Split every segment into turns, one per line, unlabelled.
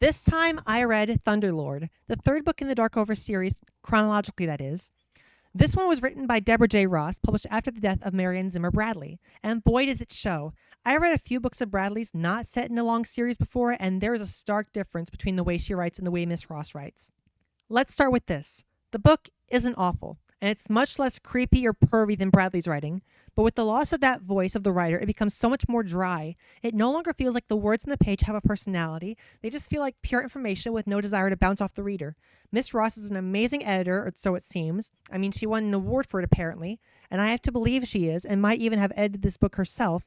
This time I read Thunderlord, the third book in the Darkover series, chronologically that is. This one was written by Deborah J. Ross, published after the death of Marion Zimmer Bradley. And boy does it show. I read a few books of Bradley's not set in a long series before, and there is a stark difference between the way she writes and the way Miss Ross writes. Let's start with this. The book isn't awful, and it's much less creepy or pervy than Bradley's writing, but with the loss of that voice of the writer, it becomes so much more dry. It no longer feels like the words on the page have a personality. They just feel like pure information with no desire to bounce off the reader. Miss Ross is an amazing editor, or so it seems. I mean, she won an award for it apparently, and I have to believe she is, and might even have edited this book herself.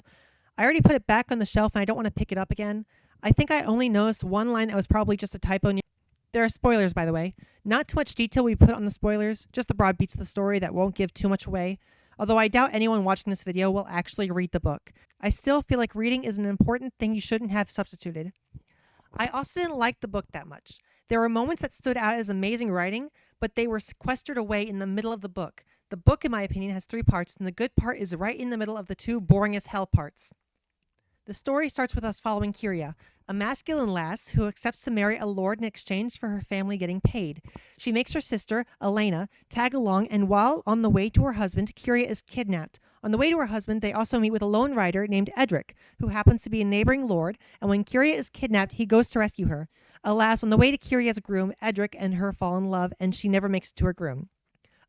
I already put it back on the shelf and I don't want to pick it up again. I think I only noticed one line that was probably just a typo. There are spoilers, by the way. Not too much detail we put on the spoilers, just the broad beats of the story that won't give too much away. Although I doubt anyone watching this video will actually read the book. I still feel like reading is an important thing you shouldn't have substituted. I also didn't like the book that much. There were moments that stood out as amazing writing, but they were sequestered away in the middle of the book. The book, in my opinion, has 3 parts, and the good part is right in the middle of the 2 boring as hell parts. The story starts with us following Kyria, a masculine lass who accepts to marry a lord in exchange for her family getting paid. She makes her sister, Elena, tag along, and while on the way to her husband, Kyria is kidnapped. On the way to her husband, they also meet with a lone rider named Edric, who happens to be a neighboring lord, and when Kyria is kidnapped, he goes to rescue her. Alas, on the way to Kyria's groom, Edric and her fall in love, and she never makes it to her groom.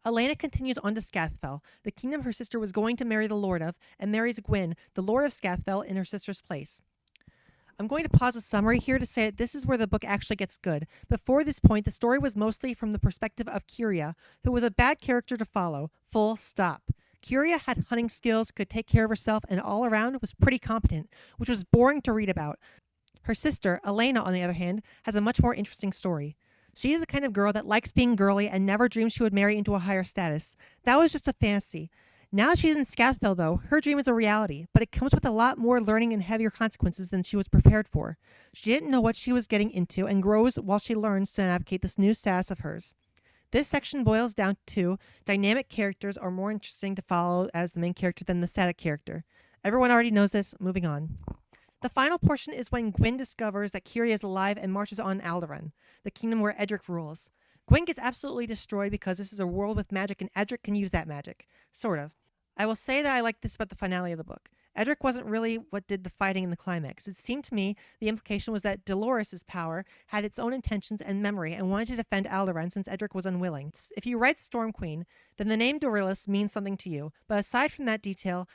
Elena continues on to Scathfell, the kingdom her sister was going to marry the lord of, and marries Gwyn, the lord of Scathfell, in her sister's place. I'm going to pause the summary here to say that this is where the book actually gets good. Before this point, the story was mostly from the perspective of Kyria, who was a bad character to follow. Full stop. Kyria had hunting skills, could take care of herself, and all around was pretty competent, which was boring to read about. Her sister, Elena, on the other hand, has a much more interesting story. She is the kind of girl that likes being girly and never dreamed she would marry into a higher status. That was just a fantasy. Now she's in Scathfell, though. Her dream is a reality, but it comes with a lot more learning and heavier consequences than she was prepared for. She didn't know what she was getting into and grows while she learns to navigate this new status of hers. This section boils down to dynamic characters are more interesting to follow as the main character than the static character. Everyone already knows this. Moving on. The final portion is when Gwyn discovers that Kyria is alive and marches on Alderaan, the kingdom where Edric rules. Gwyn gets absolutely destroyed because this is a world with magic and Edric can use that magic. Sort of. I will say that I like this about the finale of the book. Edric wasn't really what did the fighting in the climax. It seemed to me the implication was that Dolores' power had its own intentions and memory and wanted to defend Alderaan since Edric was unwilling. If you read Storm Queen, then the name Dorilus means something to you, but aside from that detail,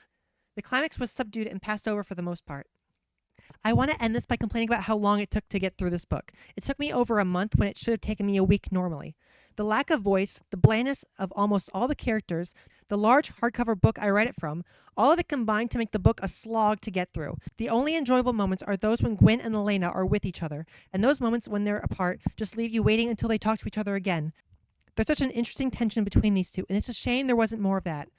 the climax was subdued and passed over for the most part. I want to end this by complaining about how long it took to get through this book. It took me over a month when it should have taken me a week normally. The lack of voice, the blandness of almost all the characters, the large hardcover book I read it from, all of it combined to make the book a slog to get through. The only enjoyable moments are those when Gwyn and Elena are with each other, and those moments when they're apart just leave you waiting until they talk to each other again. There's such an interesting tension between these two, and it's a shame there wasn't more of that.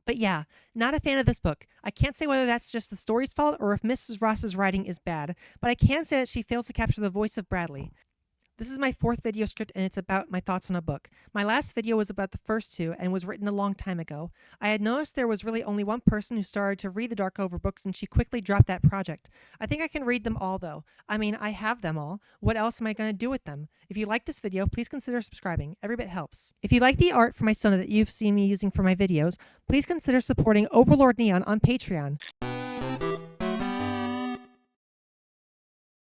But yeah, not a fan of this book. I can't say whether that's just the story's fault or if Mrs. Ross's writing is bad, but I can say that she fails to capture the voice of Bradley. This is my 4th video script and it's about my thoughts on a book. My last video was about the first 2 and was written a long time ago. I had noticed there was really only one person who started to read the Darkover books and she quickly dropped that project. I think I can read them all though. I mean, I have them all. What else am I going to do with them? If you like this video, please consider subscribing. Every bit helps. If you like the art for my Sona that you've seen me using for my videos, please consider supporting Overlord Neon on Patreon.